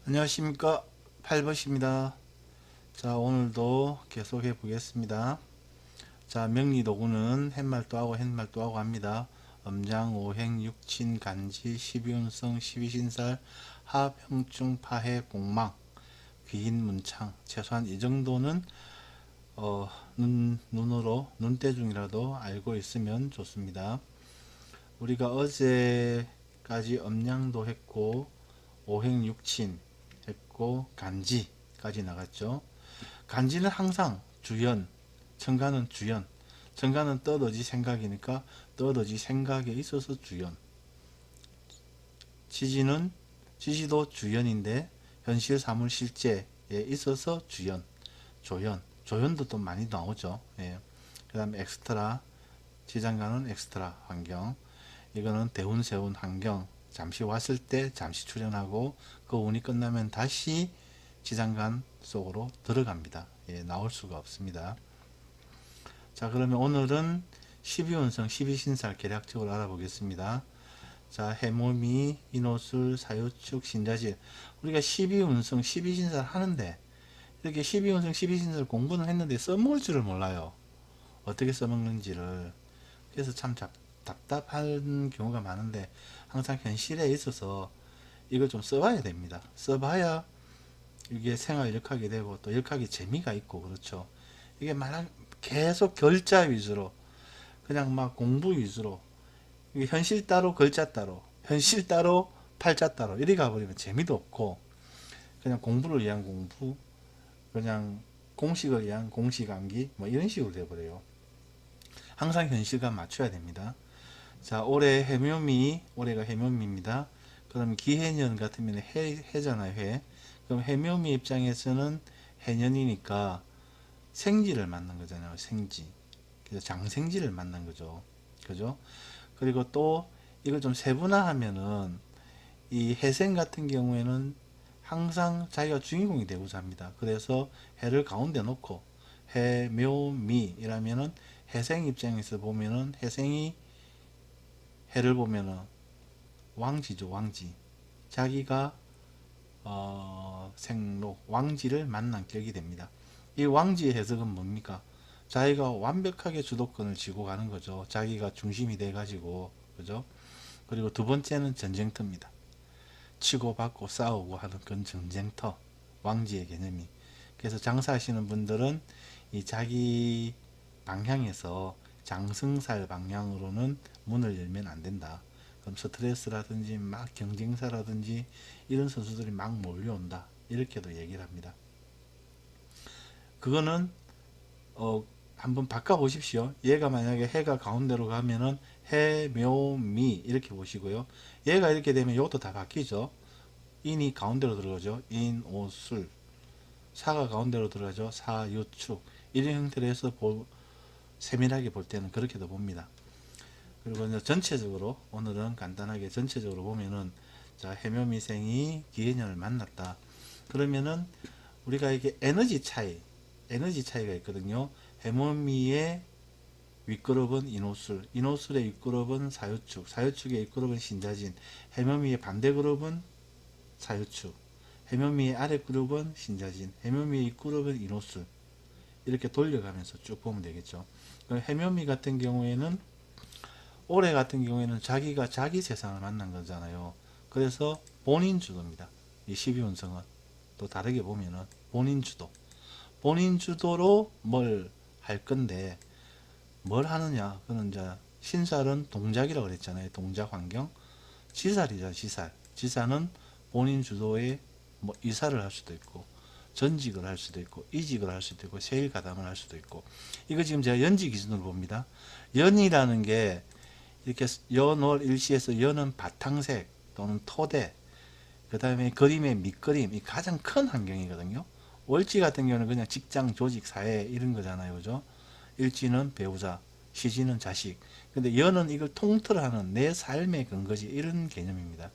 안녕하십니까, 팔벗입니다. 자, 오늘도 계속해 보겠습니다. 자, 명리도구는 햇말도하고 햇말도하고 합니다. 음장, 오행, 육친, 간지, 십이운성, 십이신살, 하병충, 파해, 공망, 귀인, 문창. 최소한 이 정도는 눈으로 눈대중이라도 알고 있으면 좋습니다. 우리가 어제까지 음양도 했고 오행, 육친 했고 간지까지 나갔죠. 간지는 항상 주연, 천간은 주연, 천간은 떠도지 생각이니까 떠도지 생각에 있어서 주연, 지지는 지지도 주연인데 현실 사물 실제에 있어서 주연, 조연, 조연도 또 많이 나오죠. 예. 그 다음에 엑스트라, 지장간은 엑스트라 환경, 이거는 대운 세운 환경, 잠시 왔을 때 잠시 출연하고 그 운이 끝나면 다시 지장간 속으로 들어갑니다. 예, 나올 수가 없습니다. 자, 그러면 오늘은 12운성 12신살 계략적으로 알아보겠습니다. 자, 해모미, 인호술, 사유축, 신자질. 우리가 12운성 12신살 하는데 이렇게 12운성 12신살 공부는 했는데 써먹을 줄을 몰라요. 어떻게 써먹는지를. 그래서 참 답답한 경우가 많은데 항상 현실에 있어서 이걸 좀 써봐야 됩니다. 써봐야 이게 생활 역학이 되고 또 역학이 재미가 있고 그렇죠. 이게 말한 계속 결자 위주로 그냥 막 공부 위주로 이게 현실 따로 글자 따로 현실 따로 팔자 따로 이리 가버리면 재미도 없고 그냥 공부를 위한 공부 그냥 공식을 위한 공식 암기 뭐 이런 식으로 돼버려요. 항상 현실과 맞춰야 됩니다. 자, 올해 해묘미 올해가 해묘미입니다. 그럼 기해년 같으면 해잖아요. 해. 그럼 해묘미 입장에서는 해년이니까 생지를 만난 거잖아요. 생지. 그래서 장생지를 만난 거죠. 그죠? 그리고 또 이걸 좀 세분화하면은 이 해생 같은 경우에는 항상 자기가 주인공이 되고자 합니다. 그래서 해를 가운데 놓고 해묘미이라면은 해생 입장에서 보면은 해생이 해를 보면은 왕지죠. 왕지. 자기가 생로 왕지를 만난 격이 됩니다. 이 왕지의 해석은 뭡니까? 자기가 완벽하게 주도권을 쥐고 가는 거죠. 자기가 중심이 돼 가지고 그죠? 그리고 두 번째는 전쟁터입니다. 치고받고 싸우고 하는 그런 전쟁터, 왕지의 개념이. 그래서 장사하시는 분들은 이 자기 방향에서 장승살 방향으로는 문을 열면 안 된다. 그럼 스트레스라든지 막 경쟁사라든지 이런 선수들이 막 몰려온다. 이렇게도 얘기를 합니다. 그거는 한번 바꿔 보십시오. 얘가 만약에 해가 가운데로 가면은 해, 묘, 미 이렇게 보시고요. 얘가 이렇게 되면 이것도 다 바뀌죠. 인이 가운데로 들어가죠. 인, 오, 술. 사가 가운데로 들어가죠. 사, 유, 축. 이런 형태로 해서 세밀하게 볼 때는 그렇게도 봅니다. 그리고 이제 전체적으로 오늘은 간단하게 전체적으로 보면은 자, 해묘미생이 기해년을 만났다. 그러면은 우리가 이게 에너지 차이가 있거든요. 해묘미의 윗그룹은 인호술, 인호술의 윗그룹은 사유축, 사유축의 윗그룹은 신자진, 해묘미의 반대 그룹은 사유축, 해묘미의 아래 그룹은 신자진, 해묘미의 윗그룹은 인호술. 이렇게 돌려가면서 쭉 보면 되겠죠. 해묘미 같은 경우에는 올해 같은 경우에는 자기가 자기 세상을 만난 거잖아요. 그래서 본인 주도입니다. 이 12운성은 또 다르게 보면은 본인 주도. 본인 주도로 뭘 할 건데 뭘 하느냐? 그는 이제 신살은 동작이라고 그랬잖아요. 동작 환경. 지살이죠, 지살. 지살은 본인 주도의 뭐 이사를 할 수도 있고 전직을 할 수도 있고 이직을 할 수도 있고 세일 가담을 할 수도 있고 이거 지금 제가 연지 기준으로 봅니다. 연이라는 게 이렇게 연월 일시에서 연은 바탕색 또는 토대 그 다음에 그림의 밑그림 이 가장 큰 환경이거든요. 월지 같은 경우는 그냥 직장 조직 사회 이런 거잖아요. 그죠? 일지는 배우자 시지는 자식 근데 연은 이걸 통틀어하는 내 삶의 근거지 이런 개념입니다.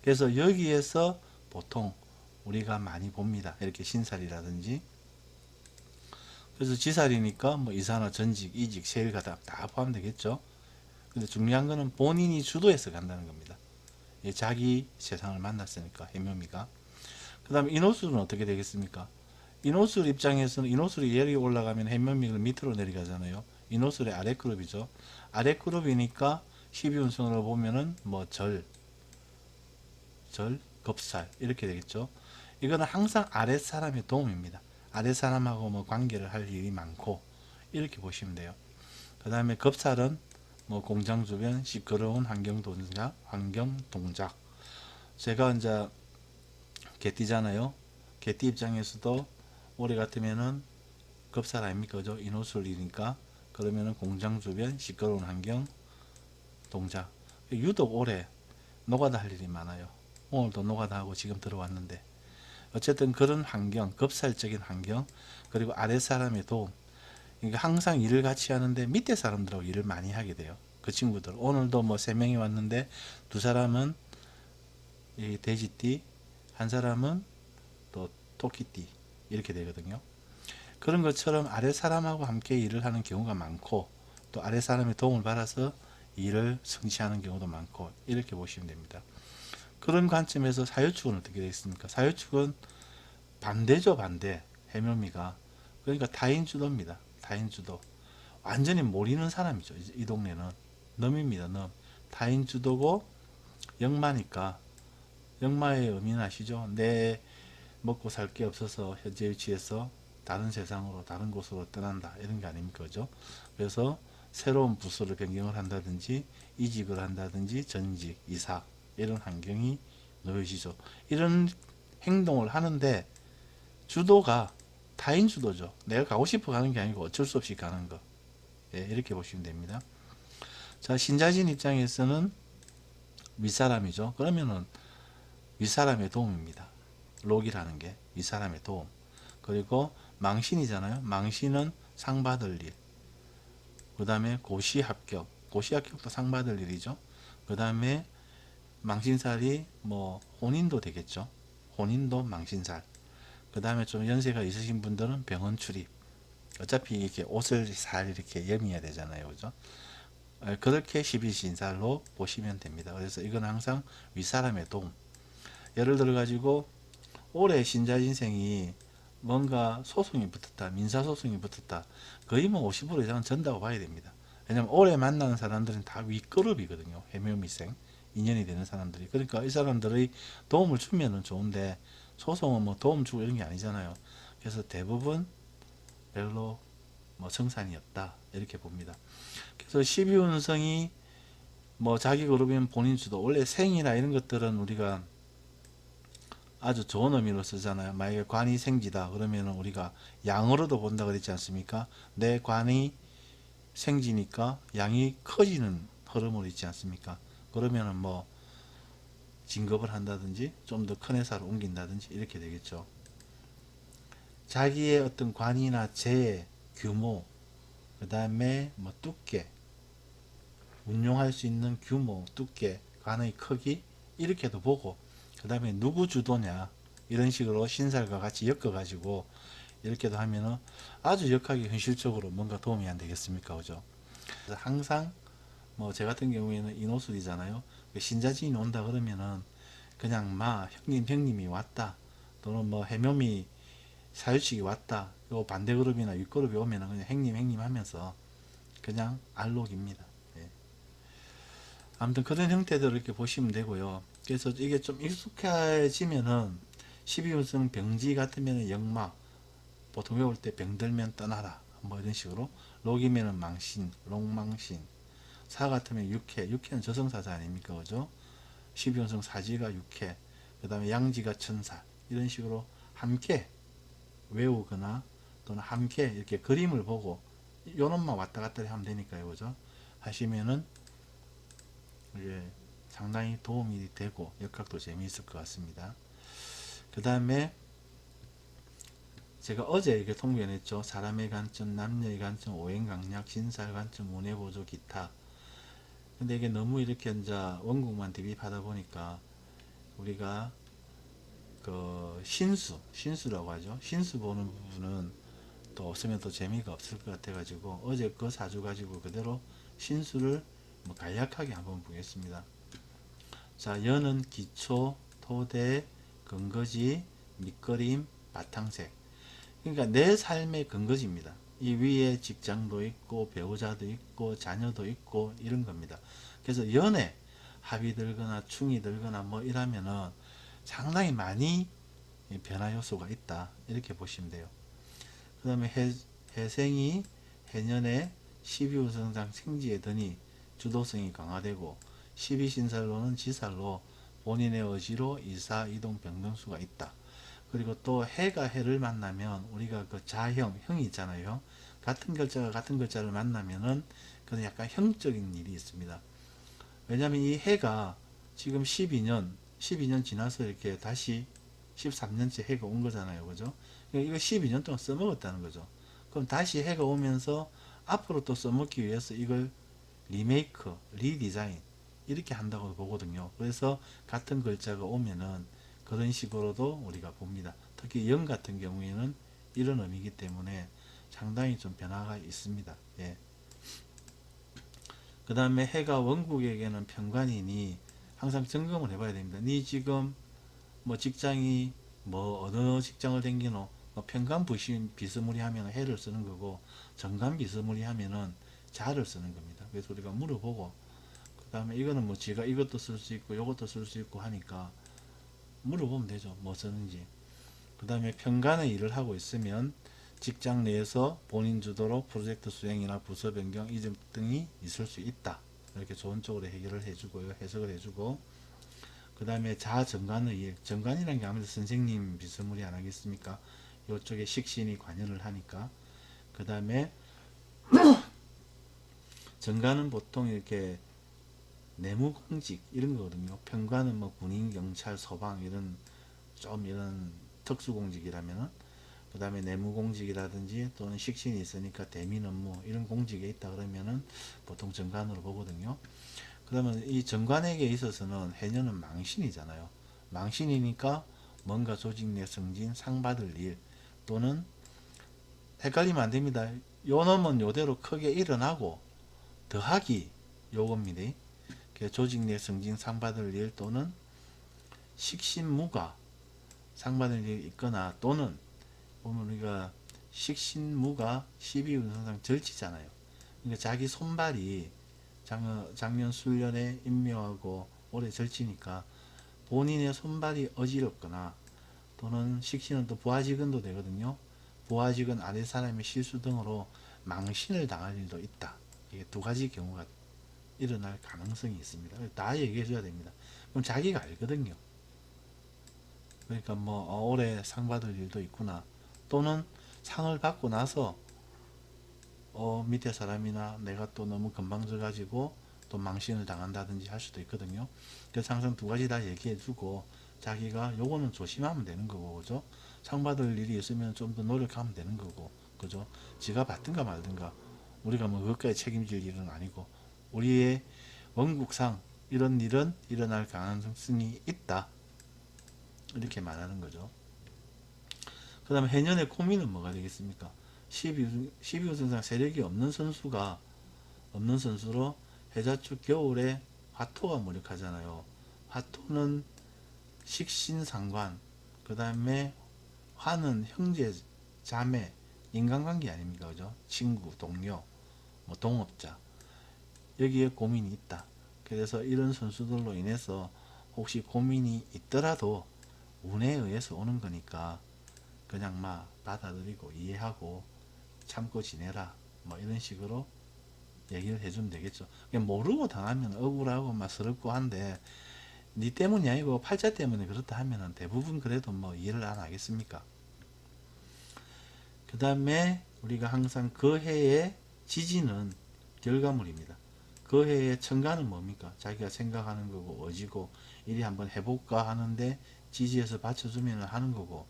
그래서 여기에서 보통 우리가 많이 봅니다. 이렇게 신살이라든지 그래서 지살이니까 뭐 이사나 전직, 이직, 세일가다 다 포함되겠죠. 근데 중요한 거는 본인이 주도해서 간다는 겁니다. 자기 세상을 만났으니까 해묘미가. 그 다음에 인호술은 어떻게 되겠습니까? 인호술 입장에서는 인호술이 열이 올라가면 해면미가 밑으로 내려가잖아요. 인호술의 아래 그룹이죠. 아래 그룹이니까 12운성으로 보면은 뭐 겁살 이렇게 되겠죠. 이거는 항상 아랫 사람의 도움입니다. 아랫 사람하고 뭐 관계를 할 일이 많고 이렇게 보시면 돼요. 그 다음에 겁살은 뭐 공장 주변 시끄러운 환경 동작. 제가 이제 개띠잖아요. 개띠 입장에서도 올해 같으면은 겁살 아닙니까? 그죠? 인호술이니까 그러면은 공장 주변 시끄러운 환경 동작. 유독 올해 노가다 할 일이 많아요. 오늘도 노가다 하고 지금 들어왔는데 어쨌든 그런 환경, 겁살적인 환경, 그리고 아랫 사람의 도움. 그러니까 항상 일을 같이 하는데 밑에 사람들하고 일을 많이 하게 돼요. 그 친구들. 오늘도 뭐 세 명이 왔는데 두 사람은 이 돼지띠, 한 사람은 또 토끼띠 이렇게 되거든요. 그런 것처럼 아랫 사람하고 함께 일을 하는 경우가 많고 또 아랫 사람의 도움을 받아서 일을 성취하는 경우도 많고 이렇게 보시면 됩니다. 그런 관점에서 사유축은 어떻게 되겠습니까? 사유축은 반대죠, 반대. 해묘미가. 그러니까 타인주도입니다. 타인주도. 완전히 모르는 사람이죠. 이 동네는. 넘입니다, 넘. 타인주도고 역마니까. 역마의 의미는 아시죠? 내 먹고 살 게 없어서 현재 위치에서 다른 세상으로, 다른 곳으로 떠난다. 이런 게 아닙니까? 그죠? 그래서 새로운 부서를 변경을 한다든지, 이직을 한다든지, 전직, 이사, 이런 환경이 놓여지죠. 이런 행동을 하는데, 주도가 타인 주도죠. 내가 가고 싶어 가는 게 아니고 어쩔 수 없이 가는 거. 예, 이렇게 보시면 됩니다. 자, 신자진 입장에서는 윗사람이죠. 그러면은 윗사람의 도움입니다. 록이라는 게 윗사람의 도움. 그리고 망신이잖아요. 망신은 상 받을 일. 그 다음에 고시 합격. 고시 합격도 상 받을 일이죠. 그 다음에 망신살이 뭐 혼인도 되겠죠. 혼인도 망신살. 그 다음에 좀 연세가 있으신 분들은 병원 출입. 어차피 이렇게 옷을 살 이렇게 염해야 되잖아요. 그죠? 그렇게 12신살로 보시면 됩니다. 그래서 이건 항상 윗사람의 도움. 예를 들어 가지고 올해 신자진생이 뭔가 소송이 붙었다. 민사소송이 붙었다. 거의 뭐 50% 이상은 전다고 봐야 됩니다. 왜냐면 올해 만나는 사람들은 다 윗그룹이거든요. 해묘미생. 인연이 되는 사람들이. 그러니까 이 사람들의 도움을 주면은 좋은데 소송은 뭐 도움 주고 이런 게 아니잖아요. 그래서 대부분 별로 뭐 정산이 없다. 이렇게 봅니다. 그래서 12운성이 뭐 자기 그룹이면 본인 주도. 원래 생이나 이런 것들은 우리가 아주 좋은 의미로 쓰잖아요. 만약에 관이 생지다 그러면 우리가 양으로도 본다 그랬지 않습니까? 내 관이 생지니까 양이 커지는 흐름으로 있지 않습니까? 그러면은 뭐 진급을 한다든지 좀 더 큰 회사로 옮긴다든지 이렇게 되겠죠. 자기의 어떤 관이나 재, 규모, 그 다음에 뭐 두께, 운용할 수 있는 규모, 두께, 관의 크기 이렇게도 보고 그 다음에 누구 주도냐 이런 식으로 신살과 같이 엮어가지고 이렇게도 하면은 아주 역하게 현실적으로 뭔가 도움이 안 되겠습니까? 그죠? 그래서 항상 뭐 제 같은 경우에는 인호술이잖아요. 신자진이 온다 그러면은 그냥 형님이 왔다 또는 뭐 해묘미 사유칙이 왔다 요 반대 그룹이나 윗그룹이 오면은 그냥 행님 하면서 그냥 알록입니다. 예. 아무튼 그런 형태들을 이렇게 보시면 되고요. 그래서 이게 좀 익숙해지면은 12운성 병지 같으면 역마 보통 외울 때 병들면 떠나라 뭐 이런 식으로 록이면은 망신 록망신 사 같으면 육해는 저승사자 아닙니까 그죠? 12운성 사지가 육해 그 다음에 양지가 천사 이런 식으로 함께 외우거나 또는 함께 이렇게 그림을 보고 요놈만 왔다 갔다 하면 되니까요 그죠? 하시면은 이게 상당히 도움이 되고 역학도 재미있을 것 같습니다. 그 다음에 제가 어제 이렇게 통변했죠. 사람의 관점, 남녀의 관점, 오행강약, 신살관점, 운해보조, 기타. 근데 이게 너무 이렇게 이제 원국만 대비하다 보니까 우리가 그 신수라고 하죠. 신수 보는 부분은 또 없으면 또 재미가 없을 것 같아가지고 어제 그 사주 가지고 그대로 신수를 뭐 간략하게 한번 보겠습니다. 자, 연은 기초, 토대, 근거지, 밑그림, 바탕색. 그러니까 내 삶의 근거지입니다. 이 위에 직장도 있고 배우자도 있고 자녀도 있고 이런 겁니다. 그래서 연애 합이 들거나 충이 들거나 뭐 이러면은 상당히 많이 변화 요소가 있다 이렇게 보시면 돼요. 그 다음에 해생이 해년에 12우성상 생지에 드니 주도성이 강화되고 12신살로는 지살로 본인의 의지로 이사 이동 변동수가 있다. 그리고 또 해가 해를 만나면 우리가 그 자형, 형이 있잖아요. 같은 글자가 같은 글자를 만나면은 그건 약간 형적인 일이 있습니다. 왜냐하면 이 해가 지금 12년 지나서 이렇게 다시 13년째 해가 온 거잖아요. 그죠? 그러니까 이거 12년 동안 써먹었다는 거죠. 그럼 다시 해가 오면서 앞으로 또 써먹기 위해서 이걸 리메이크, 리디자인 이렇게 한다고 보거든요. 그래서 같은 글자가 오면은 그런 식으로도 우리가 봅니다. 특히 영 같은 경우에는 이런 의미이기 때문에 상당히 좀 변화가 있습니다. 예. 그 다음에 해가 원국에게는 편관이니 항상 점검을 해봐야 됩니다. 니 지금 뭐 직장이 뭐 어느 직장을 댕기노? 뭐 편관 비스무리하면 해를 쓰는 거고 정관 비스무리하면은 자를 쓰는 겁니다. 그래서 우리가 물어보고 그 다음에 이거는 뭐 지가 이것도 쓸 수 있고 이것도 쓸 수 있고 하니까 물어보면 되죠. 뭐 쓰는지. 그 다음에 편관의 일을 하고 있으면 직장 내에서 본인 주도로 프로젝트 수행이나 부서 변경, 이직 등이 있을 수 있다. 이렇게 좋은 쪽으로 해결을 해주고요. 해석을 해주고 그 다음에 자정관의 일. 정관이라는 게 아무래도 선생님 비스무리 안 하겠습니까? 이쪽에 식신이 관여를 하니까. 그 다음에 정관은 보통 이렇게 내무공직 이런 거거든요. 편관은 뭐 군인, 경찰, 소방 이런 좀 이런 특수공직이라면은 그 다음에 내무공직이라든지 또는 식신이 있으니까 대민 업무 이런 공직에 있다 그러면은 보통 정관으로 보거든요. 그러면 이 정관에게 있어서는 해년은 망신이잖아요. 망신이니까 뭔가 조직 내 승진, 상 받을 일 또는 헷갈리면 안 됩니다. 요 놈은 요대로 크게 일어나고 더하기 요겁니다. 조직 내 승진, 상 받을 일 또는 식신무가 상 받을 일이 있거나 또는 보면 우리가 식신무가 12운성상 절치잖아요. 그러니까 자기 손발이 작년 술년에 임묘하고 올해 절치니까 본인의 손발이 어지럽거나 또는 식신은 또 부하직원도 되거든요. 부하직원 아래 사람의 실수 등으로 망신을 당할 일도 있다. 이게 두 가지 경우가 일어날 가능성이 있습니다. 다 얘기해 줘야 됩니다. 그럼 자기가 알거든요. 그러니까 뭐 올해 상 받을 일도 있구나. 또는 상을 받고 나서 밑에 사람이나 내가 또 너무 건방져 가지고 또 망신을 당한다든지 할 수도 있거든요. 그래서 항상 두 가지 다 얘기해 주고 자기가 요거는 조심하면 되는 거고 그죠? 상 받을 일이 있으면 좀 더 노력하면 되는 거고 그죠? 지가 받든가 말든가 우리가 뭐 그것까지 책임질 일은 아니고 우리의 원국상 이런 일은 일어날 가능성이 있다 이렇게 말하는 거죠. 그 다음에 해년의 고민은 뭐가 되겠습니까? 12우승상 세력이 없는 선수로 해자축 겨울에 화토가 무력하잖아요. 화토는 식신상관, 그 다음에 화는 형제, 자매, 인간관계 아닙니까? 그죠? 친구, 동료, 뭐 동업자. 여기에 고민이 있다. 그래서 이런 선수들로 인해서 혹시 고민이 있더라도 운에 의해서 오는 거니까 그냥 막 받아들이고 이해하고 참고 지내라. 뭐 이런 식으로 얘기를 해주면 되겠죠. 그냥 모르고 당하면 억울하고 막 서럽고 한데 니 때문이 아니고 팔자 때문에 그렇다 하면은 대부분 그래도 뭐 이해를 안 하겠습니까? 그 다음에 우리가 항상 그 해의 지지는 결과물입니다. 그 해의 천간은 뭡니까? 자기가 생각하는 거고 어지고 이리 한번 해볼까 하는데 지지해서 받쳐주면 하는 거고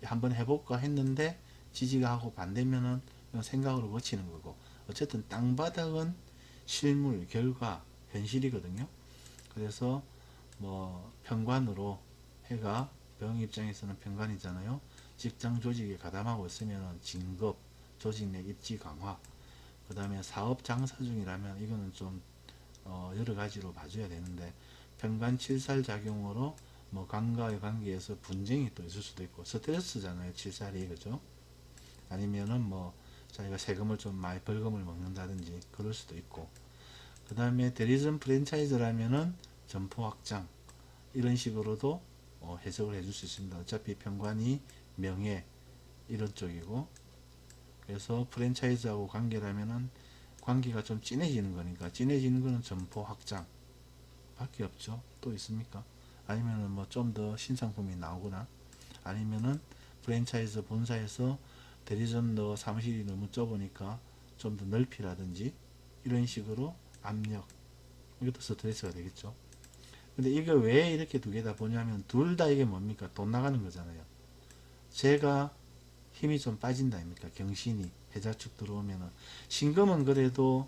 한번 해볼까 했는데 지지가 하고 반대면은 생각으로 거치는 거고 어쨌든 땅바닥은 실물, 결과, 현실이거든요. 그래서 뭐 편관으로 해가 병 입장에서는 편관이잖아요. 직장 조직에 가담하고 있으면 진급, 조직 내 입지 강화, 그 다음에 사업 장사 중이라면 이거는 좀 여러 가지로 봐줘야 되는데 편관 칠살 작용으로 뭐 관과의 관계에서 분쟁이 또 있을 수도 있고 스트레스잖아요. 칠살이 그죠? 아니면은 뭐 자기가 세금을 좀 많이 벌금을 먹는다든지 그럴 수도 있고 그 다음에 대리점 프랜차이즈라면은 점포 확장 이런 식으로도 해석을 해줄 수 있습니다. 어차피 평관이 명예 이런 쪽이고 그래서 프랜차이즈하고 관계라면은 관계가 좀 진해지는 거니까 진해지는 거는 점포 확장 밖에 없죠. 또 있습니까? 아니면은 뭐 좀 더 신상품이 나오거나 아니면은 프랜차이즈 본사에서 대리점 너 사무실이 너무 좁으니까 좀 더 넓히라든지 이런 식으로 압력 이것도 스트레스가 되겠죠. 근데 이거 왜 이렇게 두 개 다 보냐면 둘 다 이게 뭡니까? 돈 나가는 거잖아요. 제가 힘이 좀 빠진다 아닙니까? 경신이 해자축 들어오면은 신금은 그래도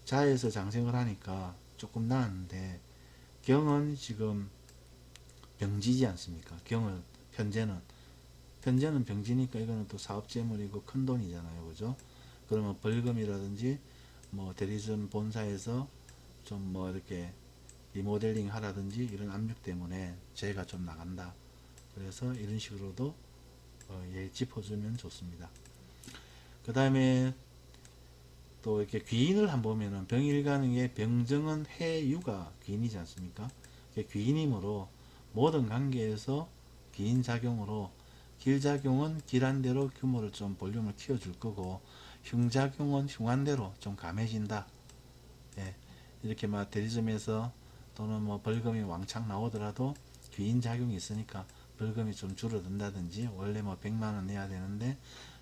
자에서 장생을 하니까 조금 나았는데 경은 지금 병지지 않습니까? 경은 현재는 병지니까 이거는 또 사업재물이고 큰 돈이잖아요. 그죠? 그러면 벌금이라든지 뭐 대리점 본사에서 좀 뭐 이렇게 리모델링 하라든지 이런 압력 때문에 재가 좀 나간다. 그래서 이런 식으로도 예, 짚어주면 좋습니다. 그 다음에 또 이렇게 귀인을 한번 보면은 병일간의 병정은 해유가 귀인이지 않습니까? 귀인이므로 모든 관계에서 귀인작용으로 길작용은 길한 대로 규모를 좀 볼륨을 키워줄 거고 흉작용은 흉한 대로 좀 감해진다. 예, 이렇게 막 대리점에서 또는 뭐 벌금이 왕창 나오더라도 귀인작용이 있으니까 벌금이 좀 줄어든다든지 원래 뭐 100만원 내야 되는데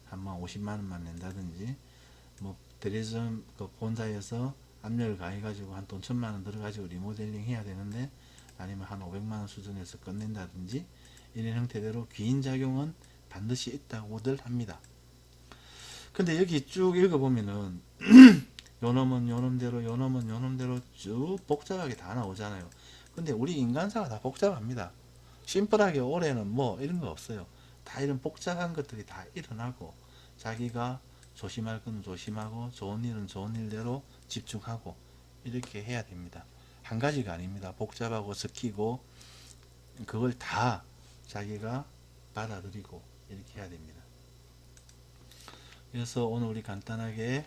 한만 50만원만 낸다든지 뭐 대리점 그 본사에서 압력을 가해가지고 한 돈 1000만원 들어가지고 리모델링 해야 되는데 아니면 한 500만원 수준에서 끝낸다든지 이런 형태대로 귀인작용은 반드시 있다고들 합니다. 근데 여기 쭉 읽어보면은 요놈은 요놈대로 요놈은 요놈대로 쭉 복잡하게 다 나오잖아요. 근데 우리 인간사가 다 복잡합니다. 심플하게 올해는 뭐 이런 거 없어요. 다 이런 복잡한 것들이 다 일어나고 자기가 조심할 건 조심하고 좋은 일은 좋은 일대로 집중하고 이렇게 해야 됩니다. 한 가지가 아닙니다. 복잡하고 섞이고 그걸 다 자기가 받아들이고 이렇게 해야 됩니다. 그래서 오늘 우리 간단하게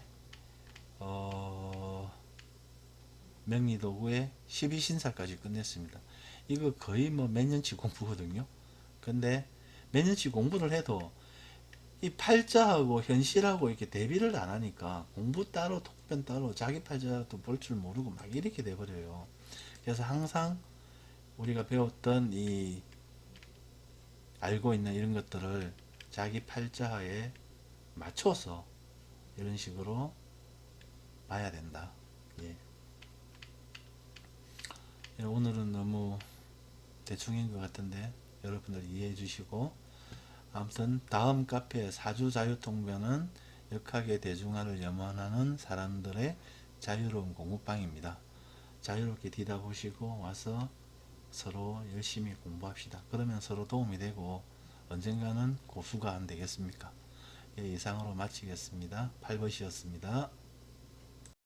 명리도구의 12신사까지 끝냈습니다. 이거 거의 뭐 몇 년치 공부거든요. 근데 몇 년치 공부를 해도 이 팔자하고 현실하고 이렇게 대비를 안 하니까 공부 따로 독변 따로 자기 팔자도 볼 줄 모르고 막 이렇게 돼버려요. 그래서 항상 우리가 배웠던 이 알고 있는 이런 것들을 자기 팔자에 맞춰서 이런 식으로 봐야 된다. 예. 예, 오늘은 너무 대충인 것 같은데 여러분들 이해해 주시고 아무튼 다음 카페 사주자유통변은 역학의 대중화를 염원하는 사람들의 자유로운 공부방입니다. 자유롭게 디다 보시고 와서 서로 열심히 공부합시다. 그러면 서로 도움이 되고 언젠가는 고수가 안 되겠습니까? 예, 이상으로 마치겠습니다. 8번이었습니다.